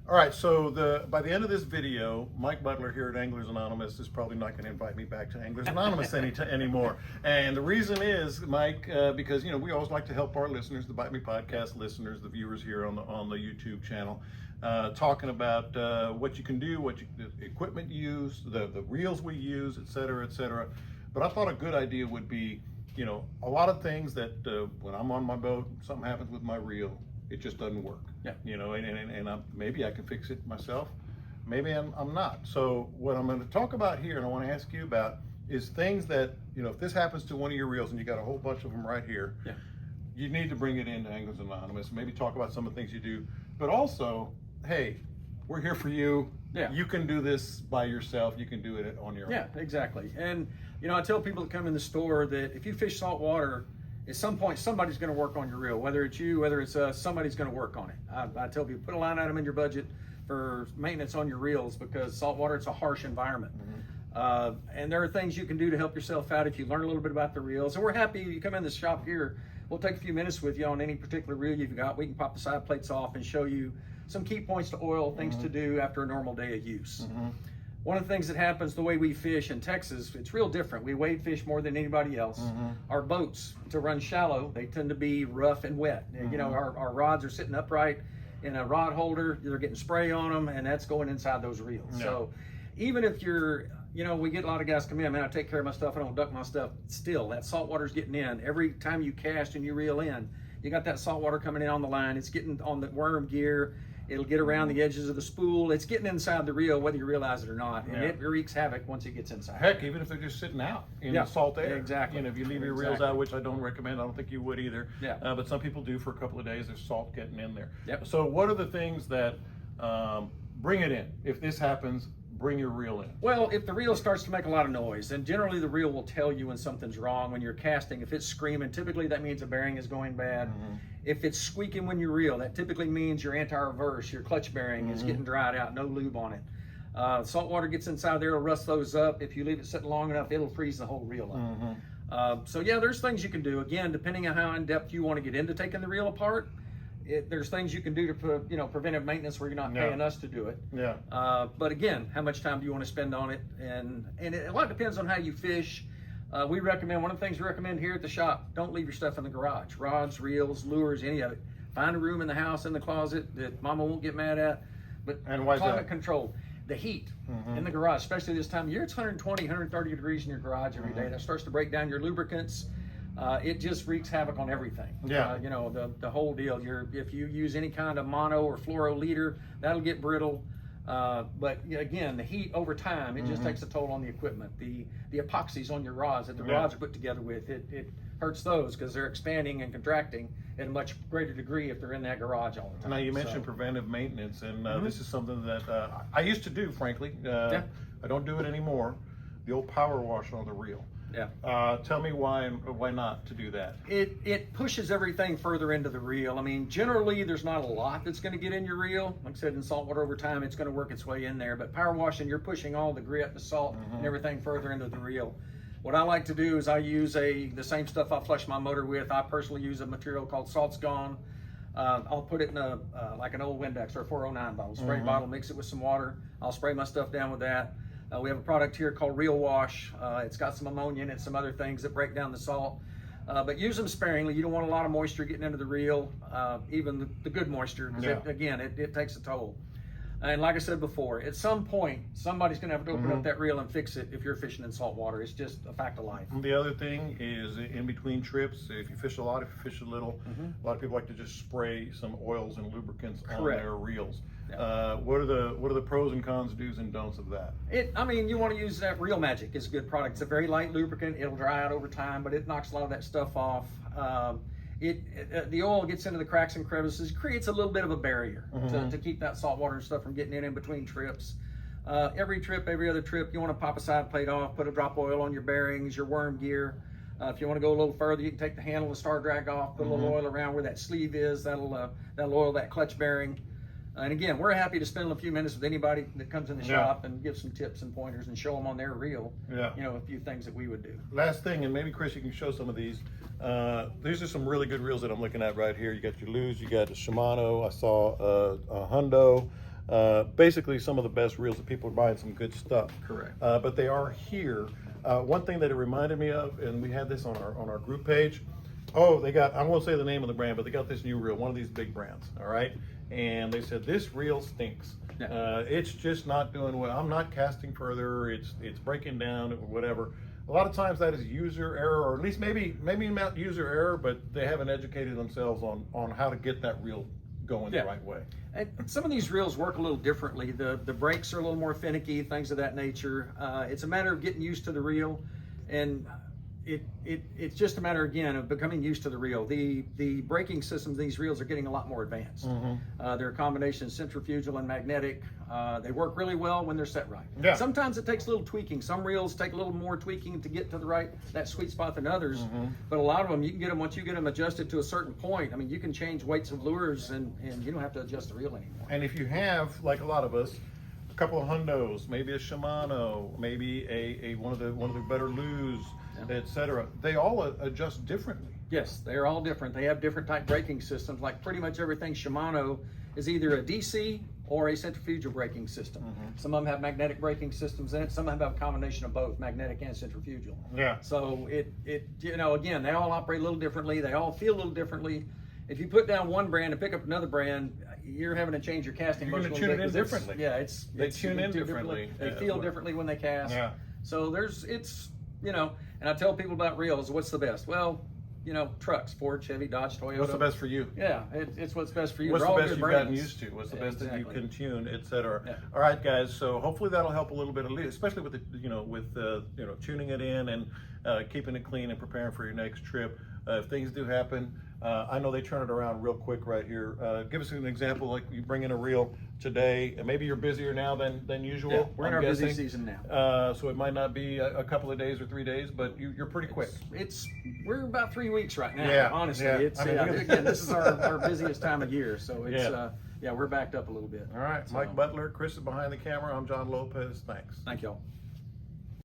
All right, so by the end of this video, Mike Butler here at Anglers Anonymous is probably not going to invite me back to Anglers Anonymous anymore. And the reason is, Mike, because we always like to help our listeners, the Bite Me podcast listeners, the viewers here on the YouTube channel, talking about what you can do, the equipment you use, the reels we use, et cetera, et cetera. But I thought a good idea would be, a lot of things that when I'm on my boat, something happens with my reel, it just doesn't work. Yeah. And maybe I can fix it myself. Maybe I'm not. So what I'm going to talk about here, and I want to ask you about, is things that, if this happens to one of your reels and you got a whole bunch of them right here, yeah, you need to bring it into Anglers Anonymous. Maybe talk about some of the things you do, but also, hey, we're here for you. Yeah. You can do this by yourself. You can do it on your own. Yeah, exactly. And, I tell people that come in the store that if you fish saltwater, at some point, somebody's going to work on your reel, whether it's you, whether it's us, somebody's going to work on it. I tell people, put a line item in your budget for maintenance on your reels, because saltwater, it's a harsh environment. Mm-hmm. And there are things you can do to help yourself out if you learn a little bit about the reels. And we're happy you come in the shop here. We'll take a few minutes with you on any particular reel you've got. We can pop the side plates off and show you some key points to oil, things to do after a normal day of use. Mm-hmm. One of the things that happens the way we fish in Texas, it's real different. We wade fish more than anybody else. Mm-hmm. Our boats, to run shallow, they tend to be rough and wet. Mm-hmm. Our rods are sitting upright in a rod holder. They're getting spray on them, and that's going inside those reels. Yeah. So even if you're, we get a lot of guys come in, man, I take care of my stuff, I don't duck my stuff. Still, that salt water's getting in. Every time you cast and you reel in, you got that salt water coming in on the line. It's getting on the worm gear. It'll get around the edges of the spool. It's getting inside the reel, whether you realize it or not. And it wreaks havoc once it gets inside. Heck, even if they're just sitting out in the salt air. Exactly. If you leave your reels out, which I don't recommend, I don't think you would either. Yeah. But some people do for a couple of days. There's salt getting in there. Yep. So what are the things that bring it in? If this happens, bring your reel in. Well, if the reel starts to make a lot of noise, and generally the reel will tell you when something's wrong when you're casting. If it's screaming, typically that means a bearing is going bad. Mm-hmm. If it's squeaking when you reel, that typically means your anti-reverse, your clutch bearing is getting dried out, no lube on it. Salt water gets inside there, it'll rust those up. If you leave it sitting long enough, it'll freeze the whole reel up. So yeah, there's things you can do. Again, depending on how in depth you want to get into taking the reel apart, there's things you can do to preventive maintenance where you're not paying us to do it. Yeah. But again, how much time do you want to spend on it? And a lot depends on how you fish. We recommend, one of the things we recommend here at the shop, don't leave your stuff in the garage. Rods, reels, lures, any of it. Find a room in the house, in the closet, that mama won't get mad at. But and why is climate that? control. The heat in the garage, especially this time of year, it's 120, 130 degrees in your garage every day. That starts to break down your lubricants. It just wreaks havoc on everything. Yeah. The whole deal. If you use any kind of mono or fluoro leader, that'll get brittle. But again, the heat over time, it just takes a toll on the equipment. The epoxies on your rods that the rods are put together with, it hurts those because they're expanding and contracting at a much greater degree if they're in that garage all the time. Now you mentioned preventive maintenance, and this is something that I used to do, frankly. I don't do it anymore. The old power wash on the reel. Yeah. Tell me why not to do that? It pushes everything further into the reel. I mean, generally there's not a lot that's going to get in your reel. Like I said, in saltwater over time, it's going to work its way in there. But power washing, you're pushing all the grit, the salt, and everything further into the reel. What I like to do is I use the same stuff I flush my motor with. I personally use a material called Salt's Gone. I'll put it in like an old Windex or a 409 bottle, spray bottle, mix it with some water. I'll spray my stuff down with that. We have a product here called Reel Wash. It's got some ammonia in it, some other things that break down the salt. But use them sparingly. You don't want a lot of moisture getting into the reel, even the good moisture, because it takes a toll. And like I said before, at some point, somebody's going to have to open up that reel and fix it if you're fishing in salt water. It's just a fact of life. The other thing is, in between trips, if you fish a lot, if you fish a little, a lot of people like to just spray some oils and lubricants on their reels. Yeah. What are the pros and cons, do's and don'ts of that? You want to use that Reel Magic. It's a good product. It's a very light lubricant. It'll dry out over time, but it knocks a lot of that stuff off. The oil gets into the cracks and crevices, creates a little bit of a barrier to keep that salt water and stuff from getting in between trips. Every trip, every other trip, you want to pop a side plate off, put a drop of oil on your bearings, your worm gear. If you want to go a little further, you can take the handle and star drag off, put a little oil around where that sleeve is. That'll oil that clutch bearing. And again, we're happy to spend a few minutes with anybody that comes in the shop and give some tips and pointers and show them on their reel, a few things that we would do. Last thing, and maybe Chris, you can show some of these. These are some really good reels that I'm looking at right here. You got your Luz, you got a Shimano. I saw a Hundo. basically some of the best reels that people are buying, some good stuff. Correct. But they are here. One thing that it reminded me of, and we had this on our group page. Oh, they got, I won't say the name of the brand, but they got this new reel, one of these big brands, all right? And they said, this reel stinks. Yeah. It's just not doing well. I'm not casting further. It's breaking down or whatever. A lot of times that is user error, or at least maybe not user error, but they haven't educated themselves on how to get that reel going the right way. And some of these reels work a little differently. The brakes are a little more finicky, things of that nature. It's a matter of getting used to the reel, and it's just a matter again of becoming used to the reel. The braking systems, these reels are getting a lot more advanced. They're a combination of centrifugal and magnetic. They work really well when they're set right. Yeah. Sometimes it takes a little tweaking. Some reels take a little more tweaking to get to that sweet spot than others. But a lot of them, you can get them, once you get them adjusted to a certain point, I mean, you can change weights of lures and you don't have to adjust the reel anymore. And if you have, like a lot of us, a couple of hundos, maybe a Shimano, maybe a one of the better Lus, etc., they all adjust differently. Yes, they're all different. They have different type braking systems. Like pretty much everything Shimano is either a DC or a centrifugal braking system. Some of them have magnetic braking systems in it. Some of them have a combination of both, magnetic and centrifugal. Yeah. So it you know, again, they all operate a little differently. They all feel a little differently. If you put down one brand and pick up another brand, you're having to change your casting. You're going to tune it in differently. Yeah, they tune in differently. They feel differently when they cast. Yeah. So you know, and I tell people about reels, what's the best? Well, you know, trucks, Ford, Chevy, Dodge, Toyota. What's the best for you? Yeah, it's what's best for you. What's They're the all best good you've brands. gotten used to? What's the best that you Exactly. can tune, etc. Yeah. All right, guys. So hopefully that'll help a little bit, especially with tuning it in and keeping it clean and preparing for your next trip. If things do happen, I know they turn it around real quick right here. Give us an example, like you bring in a reel today, and maybe you're busier now than usual. Yeah, we're in I'm our busy guessing. season now. So it might not be a couple of days or 3 days, but you're pretty quick. We're about 3 weeks right now. Yeah, honestly, yeah. it's I mean, again, this is our busiest time of year, so it's Yeah. we're backed up a little bit. All right, So, Mike Butler, Chris is behind the camera. I'm John Lopez. Thanks. Thank y'all.